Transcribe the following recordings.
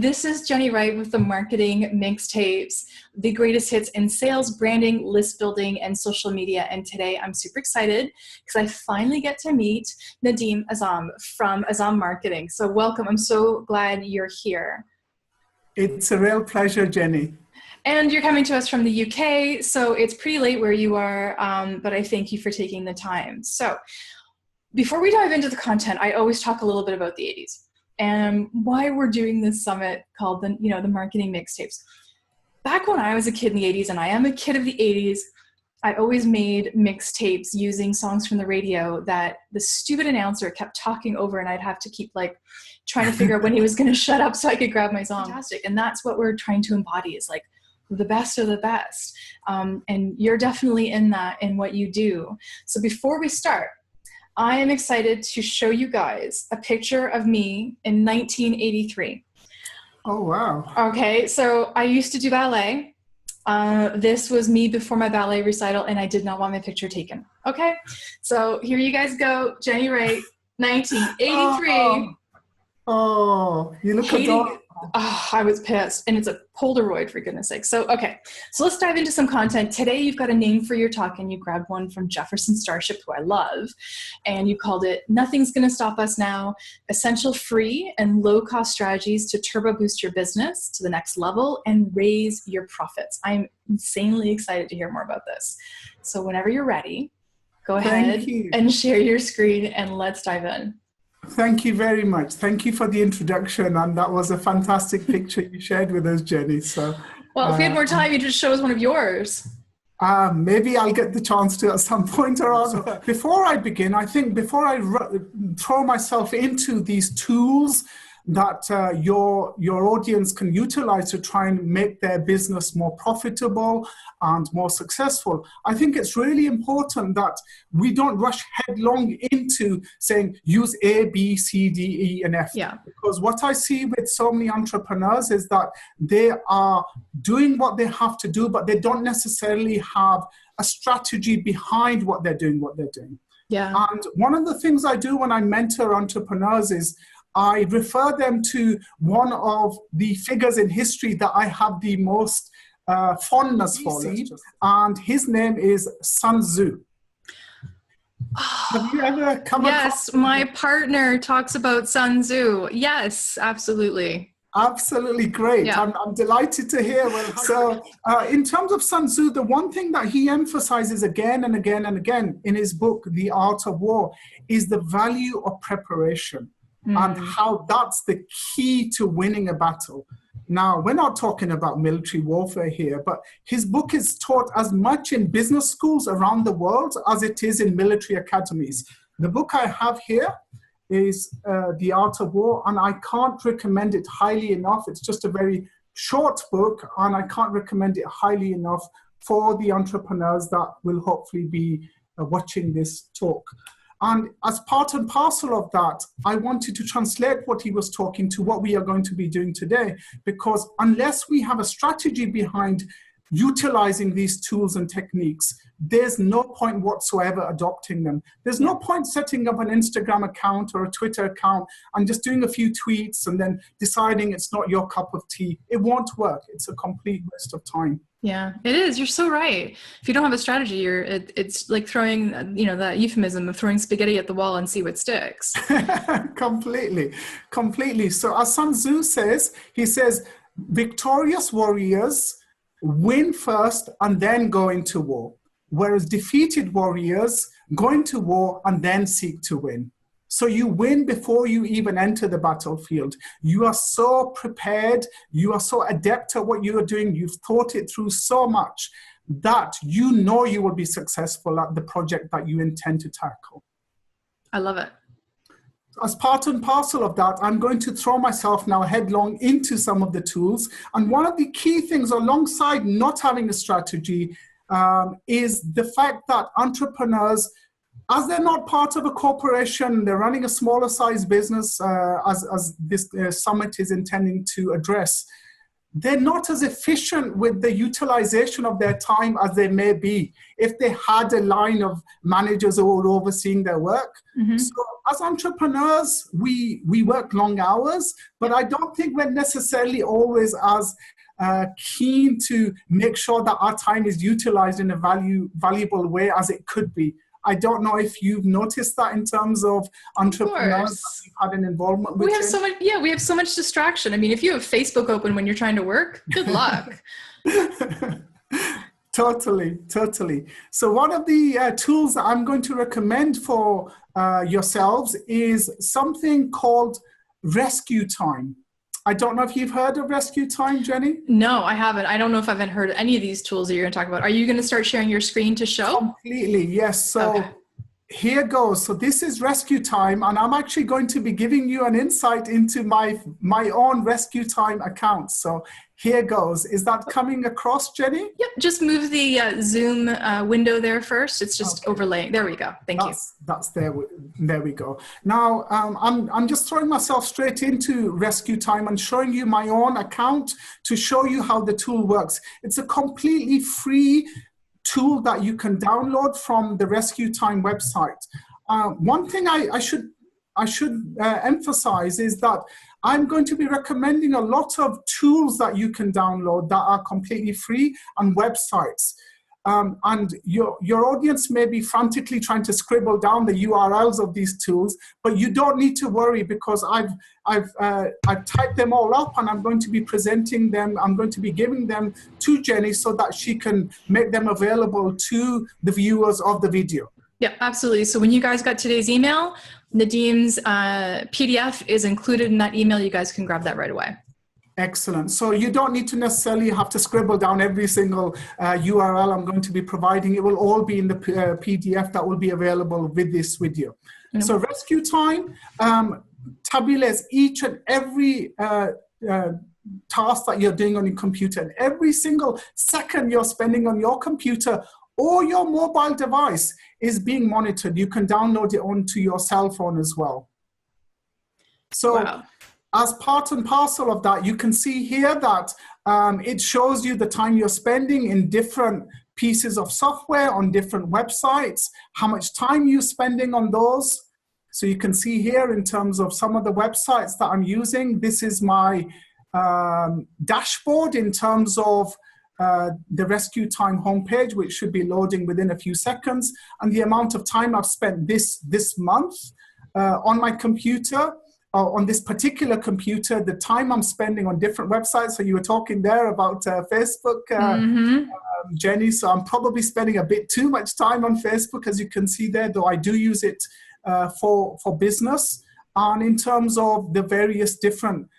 This is Jenny Wright with the Marketing Mixtapes, the greatest hits in sales, branding, list building, and social media. And today I'm super excited because I finally get to meet Nadeem Azam from Azam Marketing. So welcome. I'm so glad you're here. It's a real pleasure, Jenny. And you're coming to us from the UK, so it's pretty late where you are, but I thank you for taking the time. So before we dive into the content, I always talk a little bit about the 80s and why we're doing this summit called the Marketing Mixtapes. Back when I was a kid in the 80s, and I am a kid of the 80s, I always made mixtapes using songs from the radio that the stupid announcer kept talking over, and I'd have to keep trying to figure out when he was going to shut up so I could grab my song. Fantastic. And that's what we're trying to embody, is the best of the best. And you're definitely in that, in what you do. So before we start, I am excited to show you guys a picture of me in 1983. Oh, wow. Okay, so I used to do ballet. This was me before my ballet recital, and I did not want my picture taken. Okay, so here you guys go. Jenny Wright, 1983. Oh, you look adorable. Oh, I was pissed. And it's a Polaroid, for goodness sake. So, okay. So let's dive into some content. Today, you've got a name for your talk, and you grabbed one from Jefferson Starship, who I love. And you called it, "Nothing's Gonna Stop Us Now, Essential Free and Low-Cost Strategies to Turbo Boost Your Business to the Next Level and Raise Your Profits." I'm insanely excited to hear more about this. So whenever you're ready, go ahead and share your screen, and let's dive in. Thank you very much. Thank you for the introduction, and that was a fantastic picture you shared with us, Jenny. So, well, if we had more time, you'd just show us one of yours. Maybe I'll get the chance to at some point or other. Before I begin, I think before I throw myself into these tools that your audience can utilize to try and make their business more profitable and more successful, I think it's really important that we don't rush headlong into saying use A, B, C, D, E, and F. Yeah. Because what I see with so many entrepreneurs is that they are doing what they have to do, but they don't necessarily have a strategy behind what they're doing. Yeah. And one of the things I do when I mentor entrepreneurs is I refer them to one of the figures in history that I have the most fondness for, and his name is Sun Tzu. Have you ever come across? Yes, my partner talks about Sun Tzu. Yes, absolutely. Absolutely great. Yeah. I'm delighted to hear. So in terms of Sun Tzu, the one thing that he emphasizes again and again and again in his book, The Art of War, is the value of preparation. And how that's the key to winning a battle. Now, we're not talking about military warfare here, but his book is taught as much in business schools around the world as it is in military academies. The book I have here is The Art of War, and I can't recommend it highly enough. It's just a very short book, and I can't recommend it highly enough for the entrepreneurs that will hopefully be watching this talk. And as part and parcel of that, I wanted to translate what he was talking to what we are going to be doing today, because unless we have a strategy behind utilizing these tools and techniques, there's no point whatsoever adopting them. There's no point setting up an Instagram account or a Twitter account and just doing a few tweets and then deciding it's not your cup of tea. It won't work. It's a complete waste of time. Yeah, it is. You're so right. If you don't have a strategy, it's like throwing, that euphemism of throwing spaghetti at the wall and see what sticks. Completely. So as Sun Tzu says, he says, victorious warriors win first and then go into war, whereas defeated warriors go into war and then seek to win. So you win before you even enter the battlefield. You are so prepared, you are so adept at what you are doing, you've thought it through so much that you know you will be successful at the project that you intend to tackle. I love it. As part and parcel of that, I'm going to throw myself now headlong into some of the tools. And one of the key things alongside not having a strategy is the fact that entrepreneurs, as they're not part of a corporation, they're running a smaller size business, as this summit is intending to address, they're not as efficient with the utilization of their time as they may be if they had a line of managers who were overseeing their work. So as entrepreneurs, we work long hours, but I don't think we're necessarily always as keen to make sure that our time is utilized in a valuable way as it could be. I don't know if you've noticed that in terms of entrepreneurs that you've had an involvement with. We have so much, we have so much distraction. I mean, if you have Facebook open when you're trying to work, good luck. Totally. So one of the tools that I'm going to recommend for yourselves is something called Rescue Time. I don't know if you've heard of Rescue Time, Jenny? No, I haven't. I don't know if I've heard any of these tools that you're going to talk about. Are you going to start sharing your screen to show? Completely, yes. So here goes. So this is Rescue Time, and I'm actually going to be giving you an insight into my own Rescue Time account. So here goes. Is that coming across, Jenny? Yep. Just move the Zoom window there first. It's just overlaying. There we go. Thank you. That's there. There we go. Now I'm just throwing myself straight into Rescue Time and showing you my own account to show you how the tool works. It's a completely free tool that you can download from the Rescue Time website. One thing I should emphasize is that I'm going to be recommending a lot of tools that you can download that are completely free on websites. And your audience may be frantically trying to scribble down the URLs of these tools, but you don't need to worry because I've typed them all up and I'm going to be presenting them. I'm going to be giving them to Jenny so that she can make them available to the viewers of the video. Yeah, absolutely. So when you guys got today's email, Nadeem's PDF is included in that email. You guys can grab that right away. Excellent. So you don't need to necessarily have to scribble down every single URL I'm going to be providing. It will all be in the PDF that will be available with this video. So Rescue Time tabulates each and every task that you're doing on your computer. And every single second you're spending on your computer or your mobile device is being monitored. You can download it onto your cell phone as well. So as part and parcel of that, you can see here that it shows you the time you're spending in different pieces of software on different websites, how much time you're spending on those. So you can see here in terms of some of the websites that I'm using. This is my dashboard in terms of the Rescue Time homepage, which should be loading within a few seconds, and the amount of time I've spent this month on my computer, on this particular computer, the time I'm spending on different websites. So you were talking there about Facebook, Jenny, so I'm probably spending a bit too much time on Facebook, as you can see there, though I do use it for business. And in terms of the various different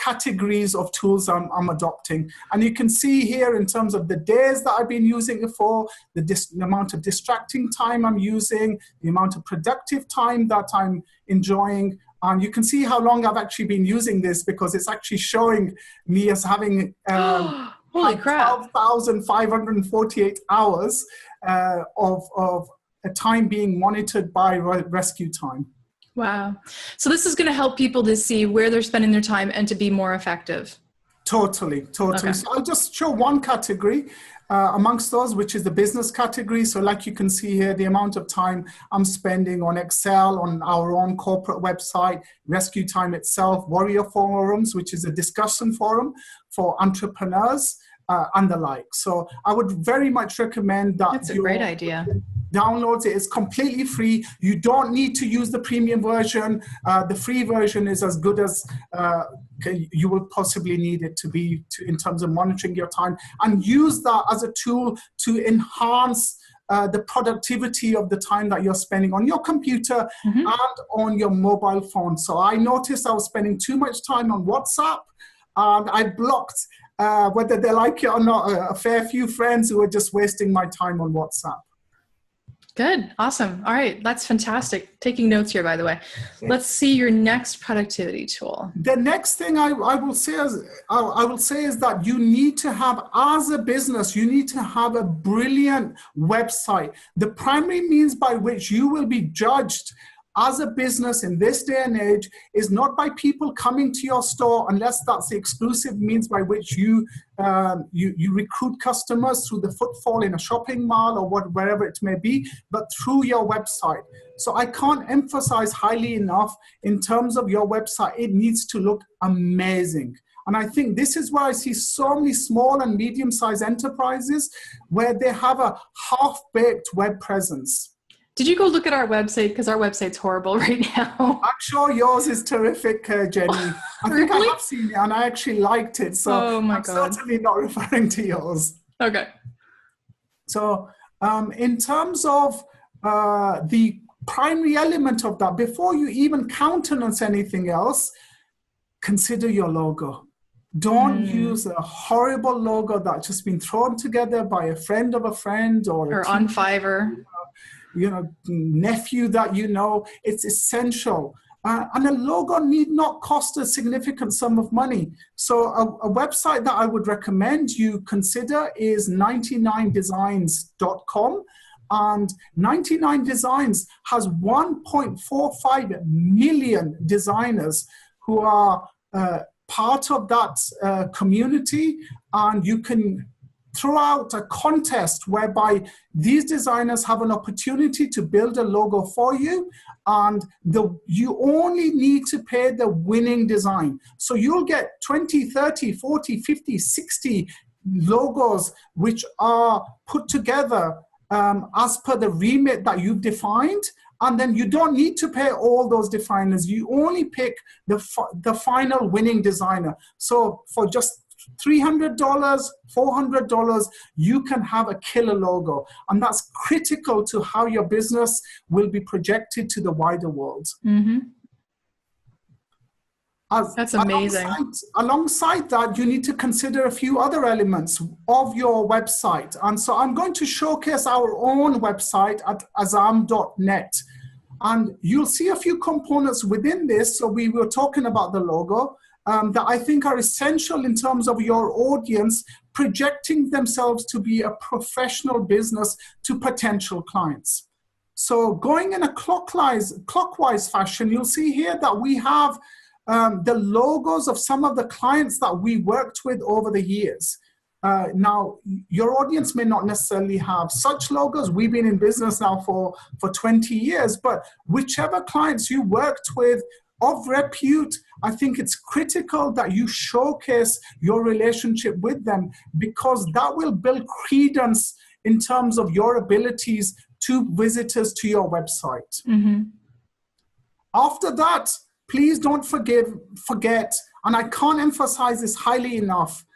categories of tools I'm adopting. And you can see here in terms of the days that I've been using it for, the amount of distracting time I'm using, the amount of productive time that I'm enjoying. And you can see how long I've actually been using this because it's actually showing me as having 12,548 hours of a time being monitored by Rescue Time. Wow. So this is going to help people to see where they're spending their time and to be more effective. Totally. Okay. So I'll just show one category amongst those, which is the business category. So like you can see here, the amount of time I'm spending on Excel, on our own corporate website, Rescue Time itself, Warrior Forums, which is a discussion forum for entrepreneurs and the like. So I would very much recommend that. That's a great idea. Downloads it. It's completely free. You don't need to use the premium version. The free version is as good as you will possibly need it to be in terms of monitoring your time, and use that as a tool to enhance the productivity of the time that you're spending on your computer and on your mobile phone. So I noticed I was spending too much time on WhatsApp, and I blocked, whether they like it or not, a fair few friends who were just wasting my time on WhatsApp. Good. Awesome. All right. That's fantastic. Taking notes here, by the way. Let's see your next productivity tool. The next thing I will say is that you need to have, as a business, you need to have a brilliant website. The primary means by which you will be judged as a business in this day and age is not by people coming to your store, unless that's the exclusive means by which you recruit customers through the footfall in a shopping mall or wherever it may be, but through your website. So I can't emphasize highly enough in terms of your website, it needs to look amazing. And I think this is where I see so many small and medium-sized enterprises where they have a half-baked web presence. Did you go look at our website? Because our website's horrible right now. I'm sure yours is terrific, Jenny. I think I have seen it and I actually liked it. So I'm certainly not referring to yours. Okay. So in terms of the primary element of that, before you even countenance anything else, consider your logo. Don't use a horrible logo that's just been thrown together by a friend of a friend or on Fiverr. Nephew that you know. It's essential. And a logo need not cost a significant sum of money. So a website that I would recommend you consider is 99designs.com. And 99 Designs has 1.45 million designers who are part of that community, and you can throw out a contest whereby these designers have an opportunity to build a logo for you, and you only need to pay the winning design. So you'll get 20, 30, 40, 50, 60 logos which are put together as per the remit that you've defined. And then you don't need to pay all those designers. You only pick the final winning designer. So for just $300, $400, you can have a killer logo. And that's critical to how your business will be projected to the wider world. Mm-hmm. That's amazing. Alongside that, you need to consider a few other elements of your website. And so I'm going to showcase our own website at azam.net. And you'll see a few components within this. So we were talking about the logo that I think are essential in terms of your audience projecting themselves to be a professional business to potential clients. So going in a clockwise fashion, you'll see here that we have the logos of some of the clients that we worked with over the years. Now, your audience may not necessarily have such logos. We've been in business now for 20 years, but whichever clients you worked with of repute, I think it's critical that you showcase your relationship with them, because that will build credence in terms of your abilities to visitors to your website. Mm-hmm. After that, please don't forget, and I can't emphasize this highly enough,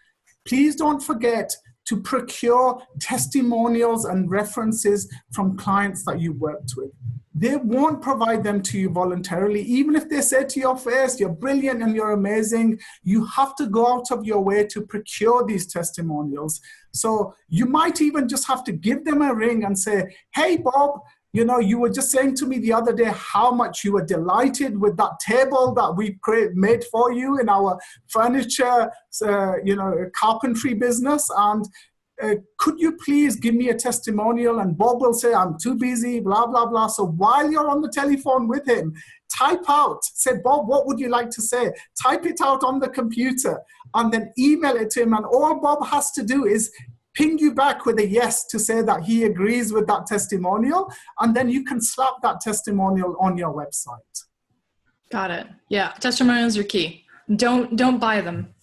please don't forget to procure testimonials and references from clients that you worked with. They won't provide them to you voluntarily. Even if they say to your face, you're brilliant and you're amazing, you have to go out of your way to procure these testimonials. So you might even just have to give them a ring and say, hey, Bob, you were just saying to me the other day how much you were delighted with that table that we made for you in our furniture, carpentry business. And could you please give me a testimonial? And Bob will say, I'm too busy, blah, blah, blah. So while you're on the telephone with him, type out, say, Bob, what would you like to say? Type it out on the computer and then email it to him. And all Bob has to do is ping you back with a yes to say that he agrees with that testimonial, and then you can slap that testimonial on your website. Got it. Yeah, testimonials are key. Don't buy them.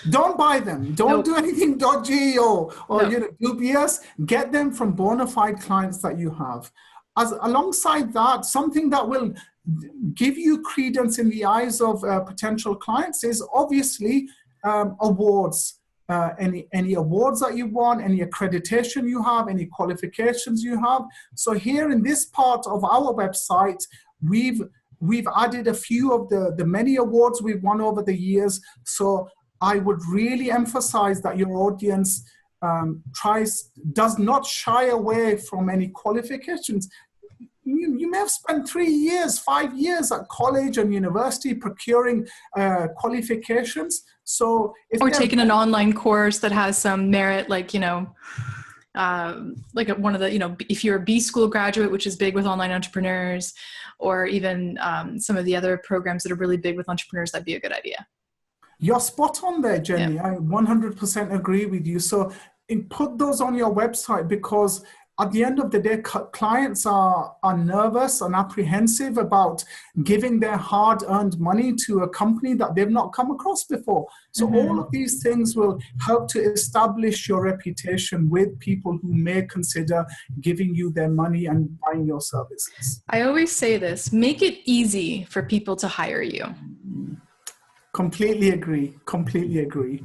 Don't buy them. Don't do anything dodgy or dubious. Get them from bona fide clients that you have. Alongside that, something that will give you credence in the eyes of potential clients is obviously awards. Any awards that you want, any accreditation you have, any qualifications you have. So here in this part of our website, we've added a few of the many awards we've won over the years. So I would really emphasize that your audience does not shy away from any qualifications. You may have spent 3 years, 5 years at college and university procuring qualifications. So, or taking an online course that has some merit, like like one of the, if you're a B school graduate, which is big with online entrepreneurs, or even some of the other programs that are really big with entrepreneurs, that'd be a good idea. You're spot on there, Jenny. Yeah. I 100% agree with you. So put those on your website, because at the end of the day, clients are nervous and apprehensive about giving their hard-earned money to a company that they've not come across before. So all of these things will help to establish your reputation with people who may consider giving you their money and buying your services. I always say this: make it easy for people to hire you. Completely agree. Completely agree.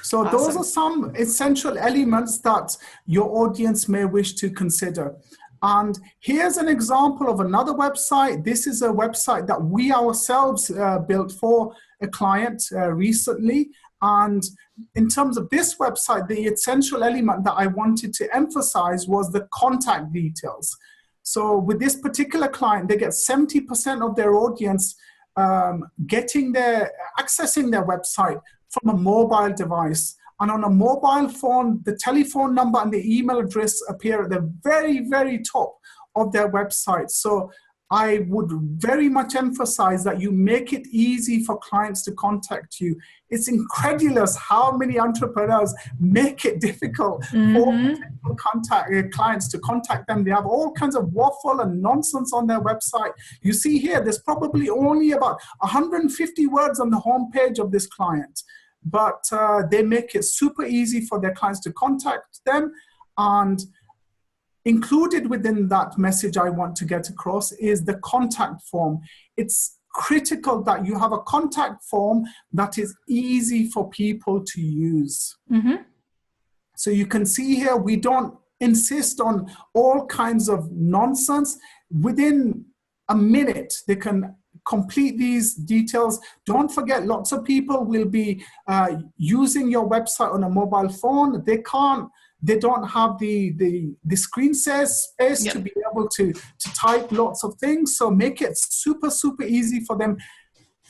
So Awesome. Those are some essential elements that your audience may wish to consider. And here's an example of another website. This is a website that we ourselves built for a client recently. And in terms of this website, the essential element that I wanted to emphasize was the contact details. So with this particular client, they get 70% of their audience accessing their website from a mobile device. And on a mobile phone, the telephone number and the email address appear at the very, very top of their website. So I would very much emphasize that you make it easy for clients to contact you. It's incredulous how many entrepreneurs make it difficult for clients to contact them. They have all kinds of waffle and nonsense on their website. You see here, there's probably only about 150 words on the homepage of this client, but they make it super easy for their clients to contact them. And included within that message I want to get across is the contact form. It's critical that you have a contact form that is easy for people to use. So you can see here, we don't insist on all kinds of nonsense. Within a minute, they can complete these details. Don't forget, lots of people will be using your website on a mobile phone. They don't have the screen space to be able to type lots of things. So make it super, super easy for them.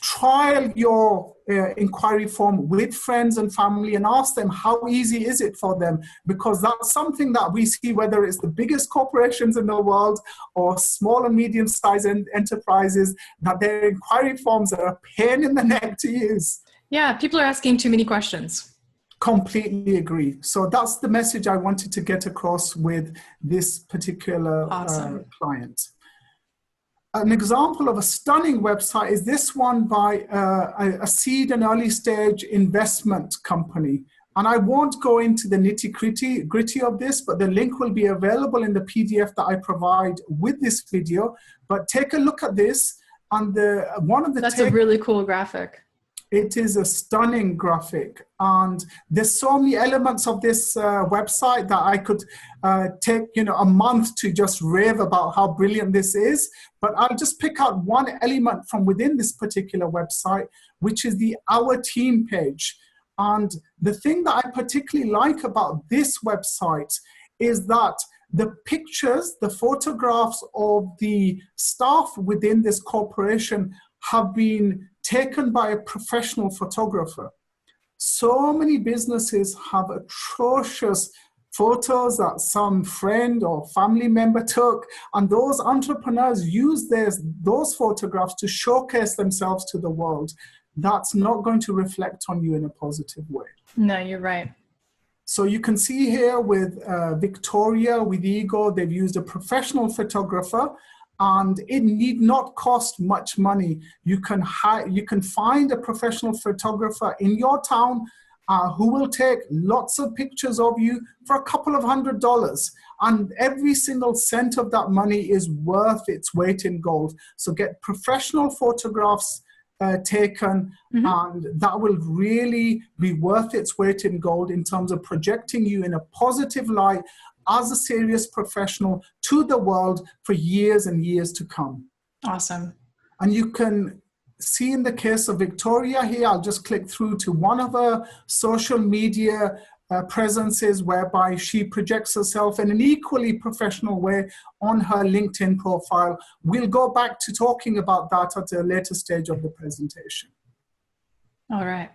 Trial your inquiry form with friends and family and ask them how easy is it for them, because that's something that we see, whether it's the biggest corporations in the world or small and medium-sized enterprises, that their inquiry forms are a pain in the neck to use. Yeah, people are asking too many questions. Completely agree. So that's the message I wanted to get across with this particular client. An example of a stunning website is this one by a seed and early stage investment company. And I won't go into the nitty-gritty of this, but the link will be available in the PDF that I provide with this video. But take a look at this. And that's a really cool graphic. It is a stunning graphic, and there's so many elements of this website that I could take a month to just rave about how brilliant this is. But I'll just pick out one element from within this particular website, which is the Our Team page. And the thing that I particularly like about this website is that the pictures, the photographs of the staff within this corporation have been taken by a professional photographer. So many businesses have atrocious photos that some friend or family member took, and those entrepreneurs use those photographs to showcase themselves to the world. That's not going to reflect on you in a positive way. No, you're right. So you can see here with Victoria, with Ego, they've used a professional photographer, and it need not cost much money. You can find a professional photographer in your town who will take lots of pictures of you for a couple of $100. And every single cent of that money is worth its weight in gold. So get professional photographs taken, and that will really be worth its weight in gold in terms of projecting you in a positive light as a serious professional to the world for years and years to come. Awesome. And you can see in the case of Victoria here, I'll just click through to one of her social media presences whereby she projects herself in an equally professional way on her LinkedIn profile. We'll go back to talking about that at a later stage of the presentation. All right.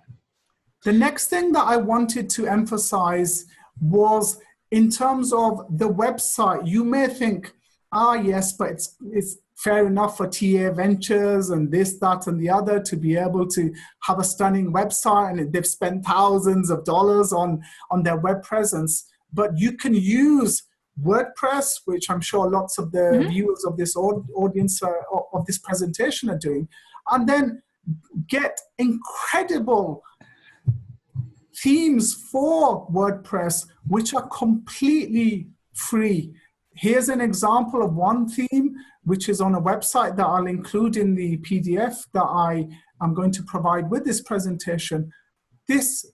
The next thing that I wanted to emphasize was in terms of the website, you may think, yes, but it's fair enough for TA Ventures and this, that, and the other to be able to have a stunning website, and they've spent thousands of dollars on their web presence. But you can use WordPress, which I'm sure lots of the viewers of this audience of this presentation are doing, and then get incredible themes for WordPress, which are completely free. Here's an example of one theme, which is on a website that I'll include in the PDF that I am going to provide with this presentation. This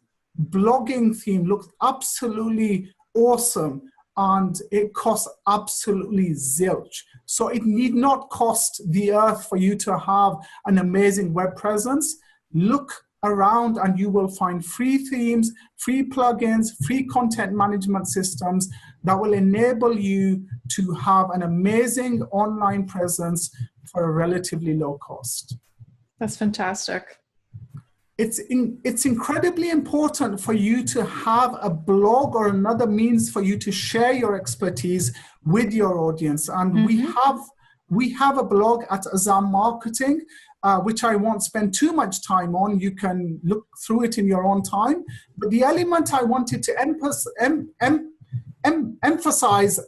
blogging theme looks absolutely awesome, and it costs absolutely zilch. So it need not cost the earth for you to have an amazing web presence. Look around and you will find free themes, free plugins, free content management systems that will enable you to have an amazing online presence for a relatively low cost. That's fantastic. It's incredibly important for you to have a blog or another means for you to share your expertise with your audience. And we have a blog at Azam Marketing, which I won't spend too much time on. You can look through it in your own time. But the element I wanted to emphasize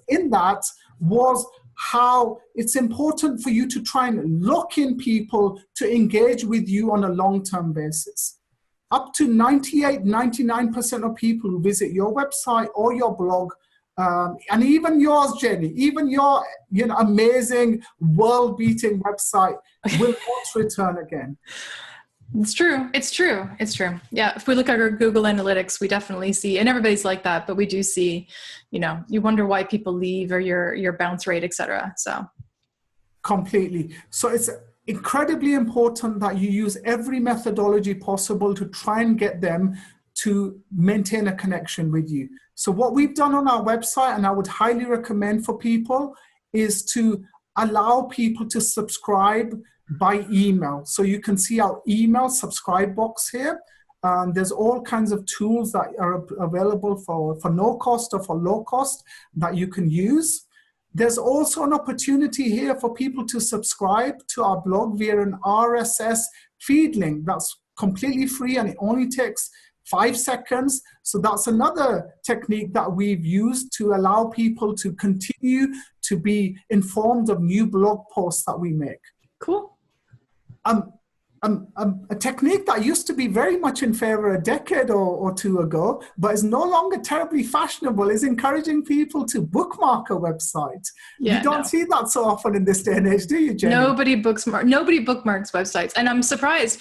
in that was how it's important for you to try and lock in people to engage with you on a long-term basis. Up to 99% of people who visit your website or your blog, and even yours, Jenny, even your amazing world-beating website will not return again. It's true. It's true. It's true. Yeah. If we look at our Google Analytics, we definitely see, and everybody's like that, but we do see, you wonder why people leave, or your bounce rate, et cetera. So. Completely. So it's incredibly important that you use every methodology possible to try and get them to maintain a connection with you. So what we've done on our website, and I would highly recommend for people, is to allow people to subscribe by email. So you can see our email subscribe box here. There's all kinds of tools that are available for no cost or for low cost that you can use. There's also an opportunity here for people to subscribe to our blog via an RSS feed link. That's completely free, and it only takes 5 seconds. So that's another technique that we've used to allow people to continue to be informed of new blog posts that we make. Cool. A technique that used to be very much in favor a decade or two ago, but is no longer terribly fashionable, is encouraging people to bookmark a website. Yeah, you don't see that so often in this day and age, do you, Jenny? Nobody bookmarks websites, and I'm surprised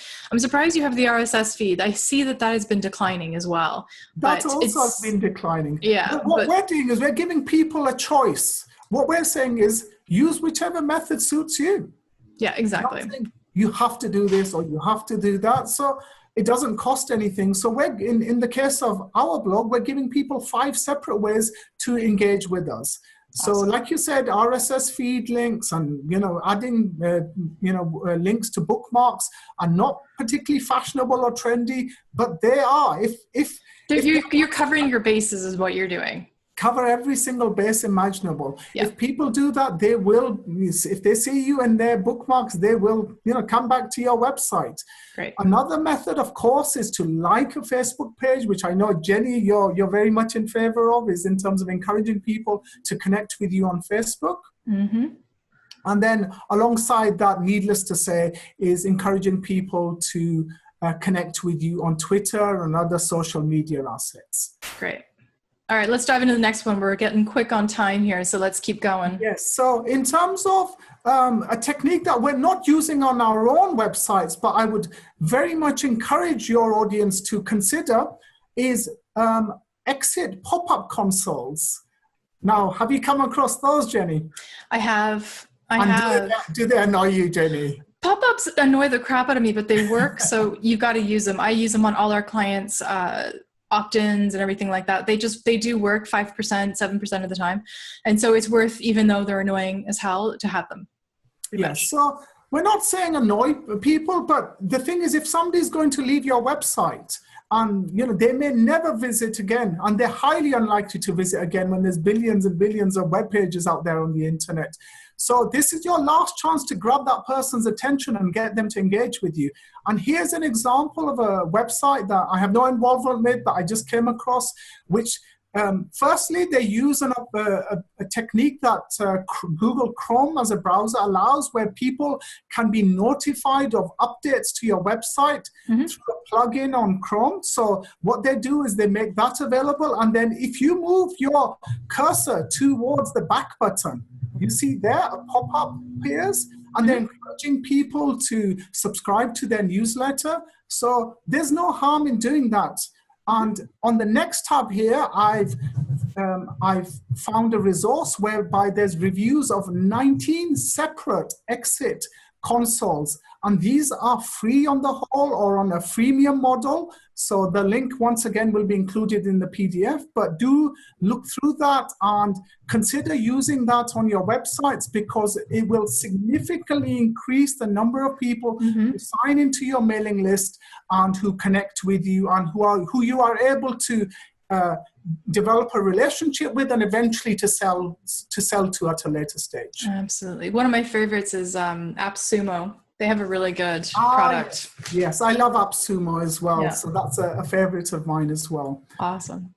you have the RSS feed. I see that has been declining as well. That's also been declining. Yeah. But what we're doing is we're giving people a choice. What we're saying is use whichever method suits you. Yeah, exactly. You have to do this or you have to do that. So it doesn't cost anything. So we're in the case of our blog, we're giving people 5 separate ways to engage with us. So awesome. Like you said, RSS feed links and, adding, links to bookmarks are not particularly fashionable or trendy, but they are. If you're covering your bases is what you're doing. Cover every single base imaginable. Yeah. If people do that, they will, if they see you in their bookmarks, they will, come back to your website. Great. Another method, of course, is to like a Facebook page, which I know, Jenny, you're very much in favor of, is in terms of encouraging people to connect with you on Facebook. Mm-hmm. And then alongside that, needless to say, is encouraging people to connect with you on Twitter and other social media assets. Great. All right, let's dive into the next one. We're getting quick on time here, so let's keep going. Yes, so in terms of a technique that we're not using on our own websites, but I would very much encourage your audience to consider, is exit pop-up consoles. Now, have you come across those, Jenny? I have. Do they annoy you, Jenny? Pop-ups annoy the crap out of me, but they work, so you got to use them. I use them on all our clients' opt-ins and everything like that. They do work 5%, 7% of the time. And so it's worth, even though they're annoying as hell, to have them. Yes. So we're not saying annoy people, but the thing is, if somebody's going to leave your website And they may never visit again, and they're highly unlikely to visit again when there's billions and billions of web pages out there on the internet. So this is your last chance to grab that person's attention and get them to engage with you. And here's an example of a website that I have no involvement with, but I just came across, which firstly, they use a technique that Google Chrome as a browser allows, where people can be notified of updates to your website through a plugin on Chrome. So what they do is they make that available. And then if you move your cursor towards the back button, you see there a pop-up appears, and they're encouraging people to subscribe to their newsletter. So there's no harm in doing that. And on the next tab here, I've found a resource whereby there's reviews of 19 separate exit consoles. And these are free on the whole or on a freemium model. So the link, once again, will be included in the PDF. But do look through that and consider using that on your websites, because it will significantly increase the number of people who sign into your mailing list and who connect with you, and who you are able to develop a relationship with, and eventually to sell to at a later stage. Absolutely. One of my favorites is AppSumo. They have a really good product. Yes, I love AppSumo as well. Yeah. So that's a favorite of mine as well. Awesome.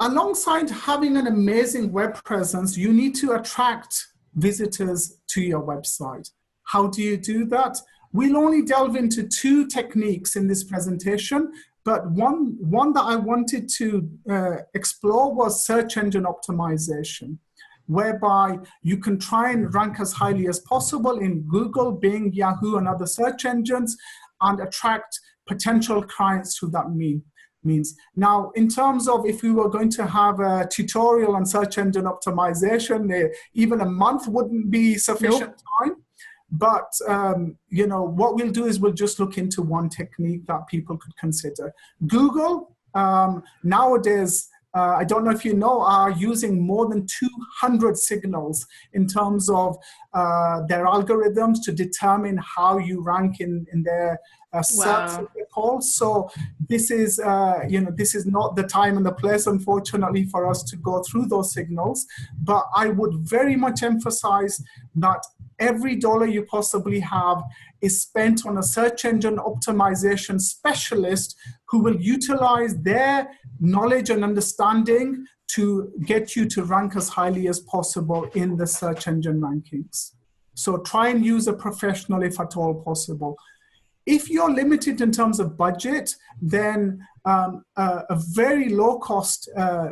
Alongside having an amazing web presence, you need to attract visitors to your website. How do you do that? We'll only delve into 2 techniques in this presentation, but one that I wanted to explore was search engine optimization, whereby you can try and rank as highly as possible in Google, Bing, Yahoo, and other search engines, and attract potential clients through that means. Now, in terms of if we were going to have a tutorial on search engine optimization, even a month wouldn't be sufficient time. But, what we'll do is we'll just look into one technique that people could consider. Google, nowadays, I don't know if you know, are using more than 200 signals in terms of their algorithms to determine how you rank in their search polls. So this is, this is not the time and the place, unfortunately, for us to go through those signals. But I would very much emphasize that every dollar you possibly have is spent on a search engine optimization specialist who will utilize their knowledge and understanding to get you to rank as highly as possible in the search engine rankings. So try and use a professional if at all possible. If you're limited in terms of budget, then a very low cost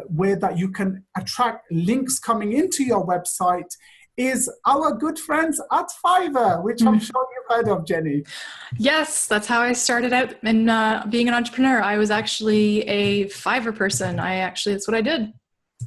way that you can attract links coming into your website is our good friends at Fiverr, which I'm sure you've heard of, Jenny. Yes, that's how I started out in being an entrepreneur. I was actually a Fiverr person. That's what I did.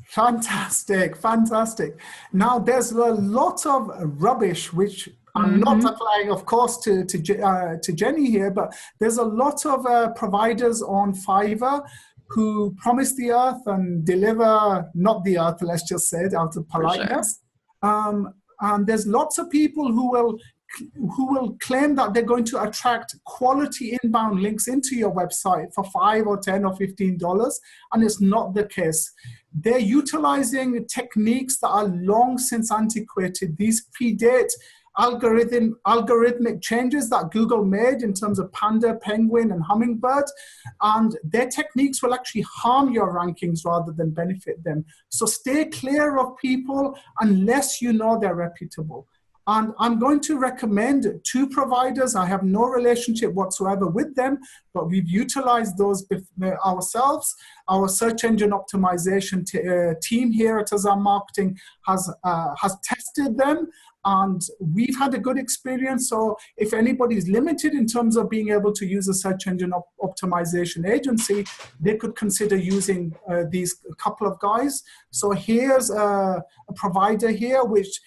Fantastic, fantastic. Now, there's a lot of rubbish, which I'm not applying, of course, to Jenny here, but there's a lot of providers on Fiverr who promise the earth and deliver not the earth, let's just say it out of politeness. Sure. And there's lots of people who will claim that they're going to attract quality inbound links into your website for $5 or $10 or $15, and it's not the case. They're utilizing techniques that are long since antiquated. These predate algorithmic changes that Google made in terms of Panda, Penguin, and Hummingbird, and their techniques will actually harm your rankings rather than benefit them. So stay clear of people unless you know they're reputable. And I'm going to recommend 2 providers. I have no relationship whatsoever with them, but we've utilized those ourselves. Our search engine optimization team here at Azam Marketing has tested them, and we've had a good experience. So if anybody's limited in terms of being able to use a search engine optimization agency, they could consider using these couple of guys. So here's a provider here which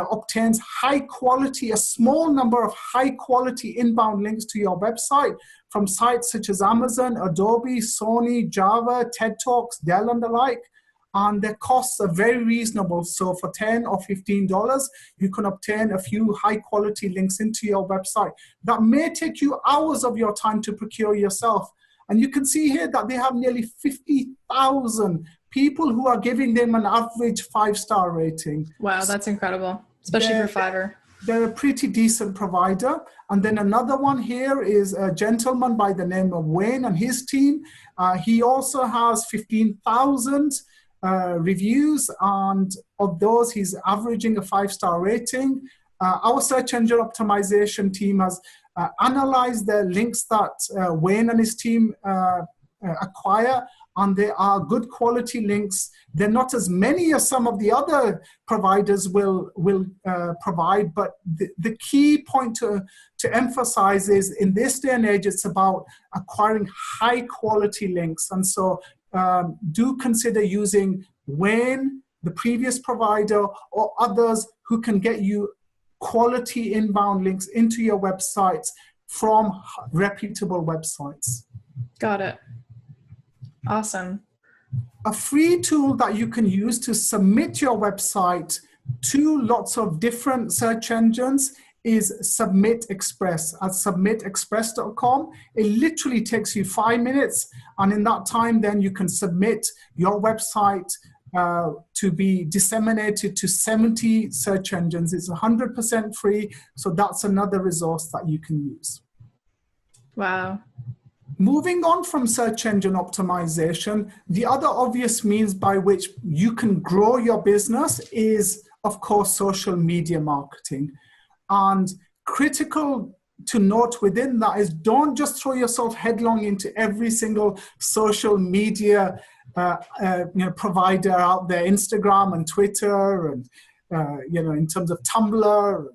obtains high quality, a small number of high quality inbound links to your website from sites such as Amazon, Adobe, Sony, Java, TED Talks, Dell, and the like. And their costs are very reasonable. So for $10 or $15, you can obtain a few high quality links into your website that may take you hours of your time to procure yourself. And you can see here that they have nearly 50,000 people who are giving them an average 5-star rating. Wow, that's incredible, especially for Fiverr. They're a pretty decent provider. And then another one here is a gentleman by the name of Wayne and his team. He also has 15,000 reviews, and of those, he's averaging a 5-star rating. Our search engine optimization team has analyzed the links that Wayne and his team acquire, and they are good quality links. They're not as many as some of the other providers will provide, but the key point to emphasize is in this day and age, it's about acquiring high quality links. And so do consider using Wayne, the previous provider, or others who can get you quality inbound links into your websites from reputable websites. Got it. Awesome. A free tool that you can use to submit your website to lots of different search engines is Submit Express at submitexpress.com. It literally takes you 5 minutes, and in that time then you can submit your website to be disseminated to 70 search engines. It's 100% free, so that's another resource that you can use. Wow. Moving on from search engine optimization, the other obvious means by which you can grow your business is, of course, social media marketing. And critical to note within that is don't just throw yourself headlong into every single social media provider out there, Instagram and Twitter, and in terms of Tumblr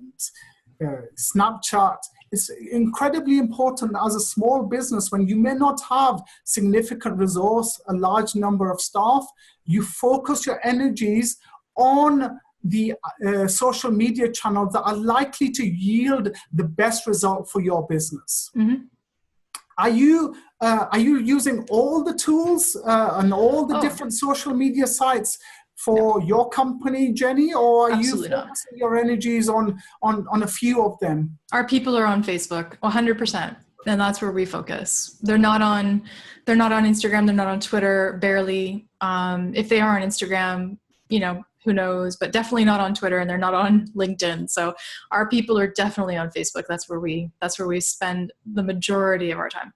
and Snapchat. It's incredibly important as a small business, when you may not have significant resource, a large number of staff, you focus your energies on the social media channels that are likely to yield the best result for your business. Mm-hmm. Are you using all the tools and all the different social media sites for your company, Jenny, or are you focusing your energies on a few of them? Our people are on Facebook, 100%, and that's where we focus. They're not on Instagram. They're not on Twitter, barely. If they are on Instagram, who knows? But definitely not on Twitter, and they're not on LinkedIn. So our people are definitely on Facebook. That's where we spend the majority of our time.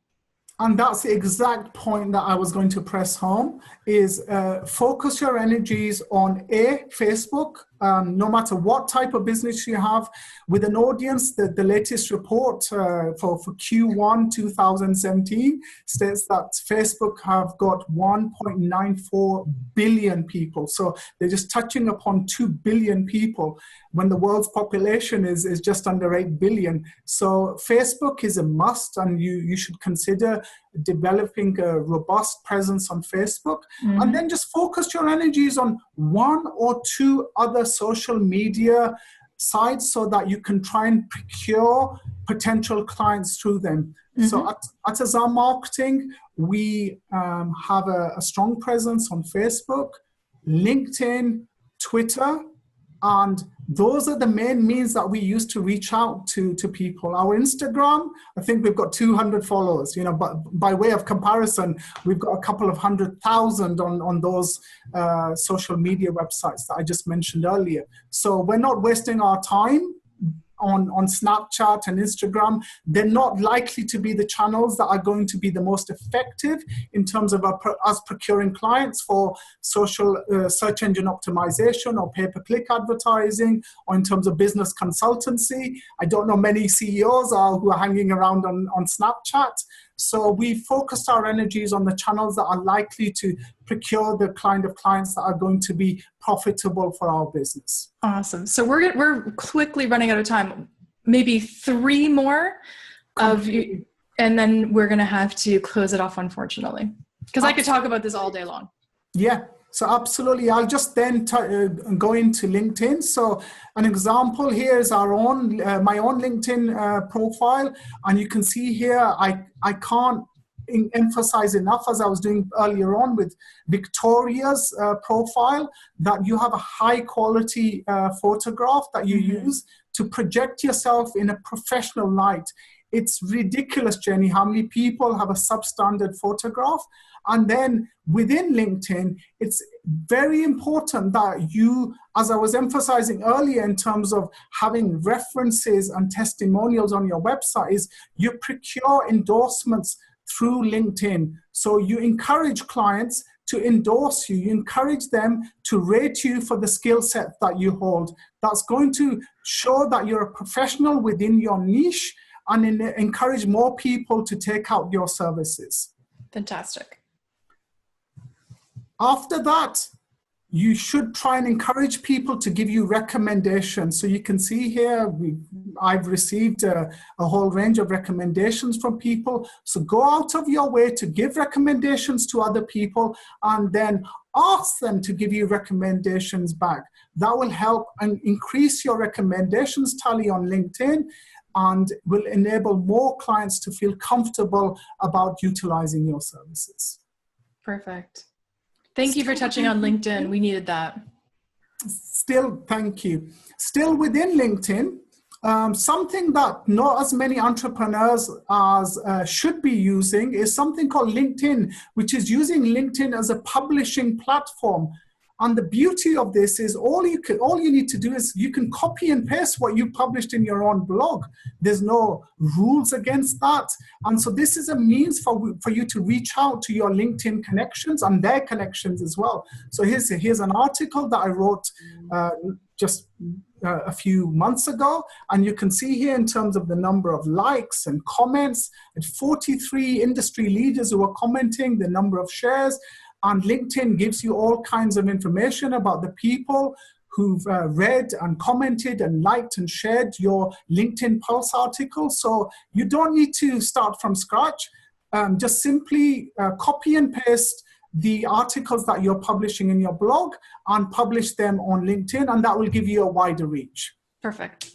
And that's the exact point that I was going to press home, is focus your energies on Facebook, no matter what type of business you have. With an audience, the latest report for Q1 2017 states that Facebook have got 1.94 billion people. So they're just touching upon 2 billion people when the world's population is just under 8 billion. So Facebook is a must, and you should consider developing a robust presence on Facebook. Mm-hmm. And then just focus your energies on 1 or 2 other social media sites so that you can try and procure potential clients through them. Mm-hmm. So at Azam Marketing, we have a strong presence on Facebook, LinkedIn, Twitter, and those are the main means that we use to reach out to people. Our Instagram, I think we've got 200 followers, but by way of comparison, we've got a couple of 100,000 on those social media websites that I just mentioned earlier. So we're not wasting our time on Snapchat and Instagram. They're not likely to be the channels that are going to be the most effective in terms of us procuring clients for social search engine optimization or pay-per-click advertising, or in terms of business consultancy. I don't know many CEOs who are hanging around on Snapchat. So we focused our energies on the channels that are likely to procure the kind of clients that are going to be profitable for our business. Awesome. So we're quickly running out of time. Maybe 3 more of you, and then we're going to have to close it off, unfortunately, because I could talk about this all day long. Yeah. So absolutely. I'll just then go into LinkedIn. So an example here is my own LinkedIn profile. And you can see here, I can't emphasize enough, as I was doing earlier on with Victoria's profile, that you have a high quality photograph that you use to project yourself in a professional light. It's ridiculous, Jenny, how many people have a substandard photograph. And then within LinkedIn, it's very important that you, as I was emphasizing earlier in terms of having references and testimonials on your website, is you procure endorsements through LinkedIn. So you encourage clients to endorse you. You encourage them to rate you for the skill set that you hold. That's going to show that you're a professional within your niche and encourage more people to take out your services. Fantastic. After that, you should try and encourage people to give you recommendations. So you can see here, I've received a whole range of recommendations from people. So go out of your way to give recommendations to other people and then ask them to give you recommendations back. That will help and increase your recommendations tally on LinkedIn and will enable more clients to feel comfortable about utilizing your services. Perfect. Thank you for touching on LinkedIn. We needed that. Thank you. Still within LinkedIn, something that not as many entrepreneurs as should be using is something called LinkedIn, which is using LinkedIn as a publishing platform. And the beauty of this is all you need to do is you can copy and paste what you published in your own blog. There's no rules against that. And so this is a means for you to reach out to your LinkedIn connections and their connections as well. So here's an article that I wrote just a few months ago. And you can see here in terms of the number of likes and comments, at 43 industry leaders who are commenting, the number of shares. And LinkedIn gives you all kinds of information about the people who've read and commented and liked and shared your LinkedIn Pulse article. So you don't need to start from scratch. Just simply copy and paste the articles that you're publishing in your blog and publish them on LinkedIn, and that will give you a wider reach. Perfect.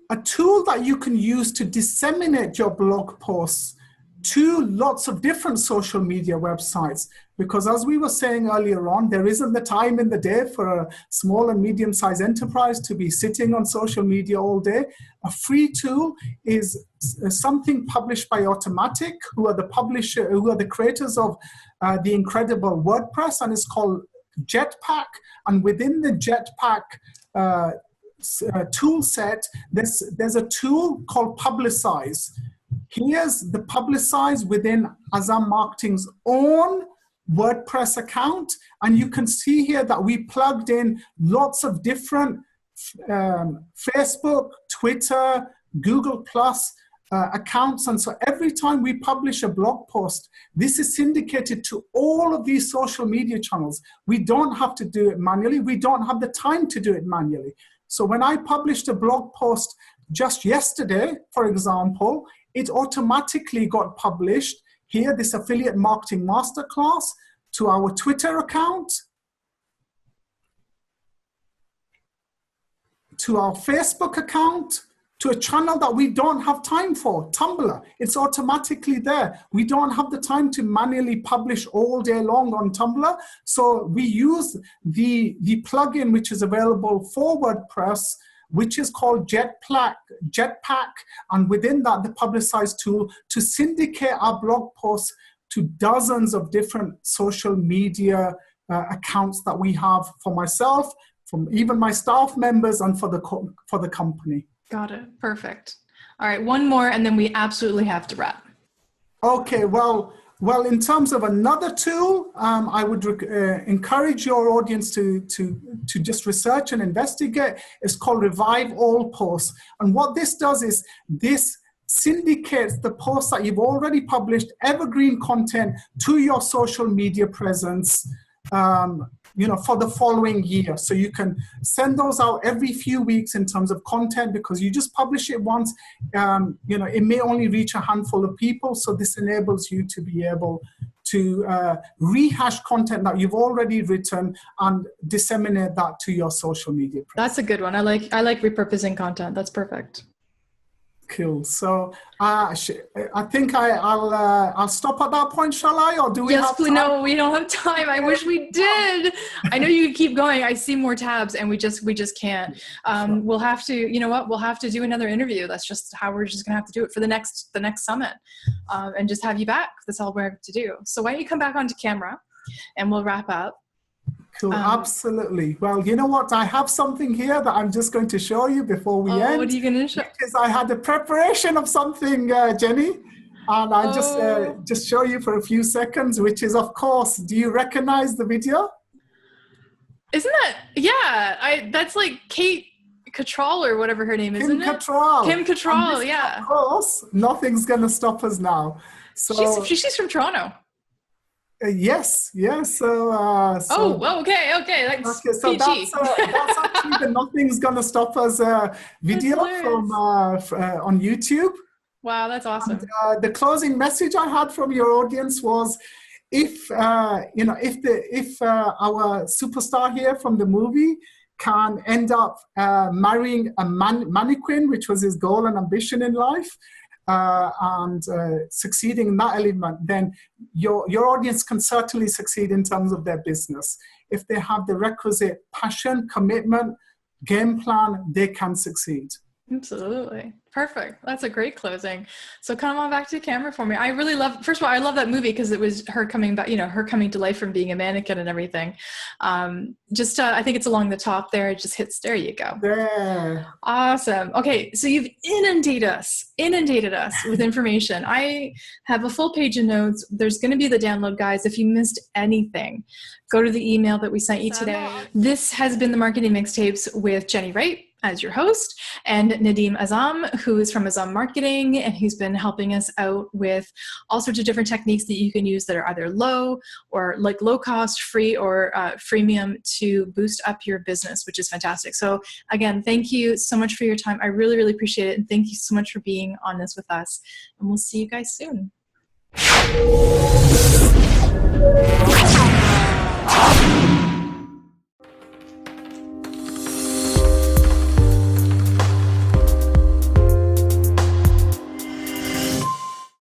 A tool that you can use to disseminate your blog posts to lots of different social media websites, because as we were saying earlier on, there isn't the time in the day for a small and medium-sized enterprise to be sitting on social media all day. A free tool is something published by Automatic, who are the creators of the incredible WordPress, and it's called Jetpack. And within the Jetpack tool set, there's a tool called Publicize. Here's the Publicize within Azam Marketing's own WordPress account. And you can see here that we plugged in lots of different Facebook, Twitter, Google Plus accounts. And so every time we publish a blog post, this is syndicated to all of these social media channels. We don't have to do it manually. We don't have the time to do it manually. So when I published a blog post just yesterday, for example, it automatically got published here, this affiliate marketing masterclass, to our Twitter account, to our Facebook account, to a channel that we don't have time for, Tumblr. It's automatically there. We don't have the time to manually publish all day long on Tumblr. So we use the plugin which is available for WordPress, which is called Jetpack, and within that, the Publicize tool to syndicate our blog posts to dozens of different social media accounts that we have for myself, from even my staff members, and for the company. Got it. Perfect. All right, one more, and then we absolutely have to wrap. Okay, well, in terms of another tool, I would encourage your audience to just research and investigate. It's called Revive All Posts. And what this does is this syndicates the posts that you've already published, evergreen content, to your social media presence, for the following year. So you can send those out every few weeks in terms of content, because you just publish it once. It may only reach a handful of people. So this enables you to be able to rehash content that you've already written and disseminate that to your social media presence. That's a good one. I like repurposing content. That's perfect. Cool. So I think I'll stop at that point, shall I? Or do we have time? No, we don't have time. I wish we did. I know you could keep going. I see more tabs and we just can't. Sure. We'll have to, you know what? We'll have to do another interview. That's just how we're just going to have to do it for the next summit, and just have you back. That's all we have to do. So why don't you come back onto camera and we'll wrap up. Cool, absolutely. Well, you know what? I have something here that I'm just going to show you before we end. What are you going to show? Because I had a preparation of something, Jenny, and I'll just show you for a few seconds, which is, of course, do you recognize the video? Isn't that, yeah, that's like Kate Cattrall or whatever her name is, isn't it? Kim Cattrall, yeah. Of course, nothing's going to stop us now. So she's from Toronto. Yes. So, okay. So that's actually the Nothing's Gonna Stop Us video from on YouTube. Wow, that's awesome. And, the closing message I had from your audience was, if our superstar here from the movie can end up marrying a mannequin, which was his goal and ambition in life, and succeeding in that element, then your audience can certainly succeed in terms of their business. If they have the requisite passion, commitment, game plan, they can succeed. Absolutely. Perfect. That's a great closing. So come on back to camera for me. I really love, first of all, I love that movie because it was her coming back, her coming to life from being a mannequin and everything. I think it's along the top there. It just hits, there you go. Yeah. Awesome. Okay. So you've inundated us with information. I have a full page of notes. There's going to be the download, guys. If you missed anything, go to the email that we sent you today. This has been the Marketing Mixtapes with Jenny Wright as your host, and Nadeem Azam, who is from Azam Marketing, and he's been helping us out with all sorts of different techniques that you can use that are either low or like low cost, free, or freemium to boost up your business, which is fantastic. So again, thank you so much for your time. I really, really appreciate it. And thank you so much for being on this with us. And we'll see you guys soon.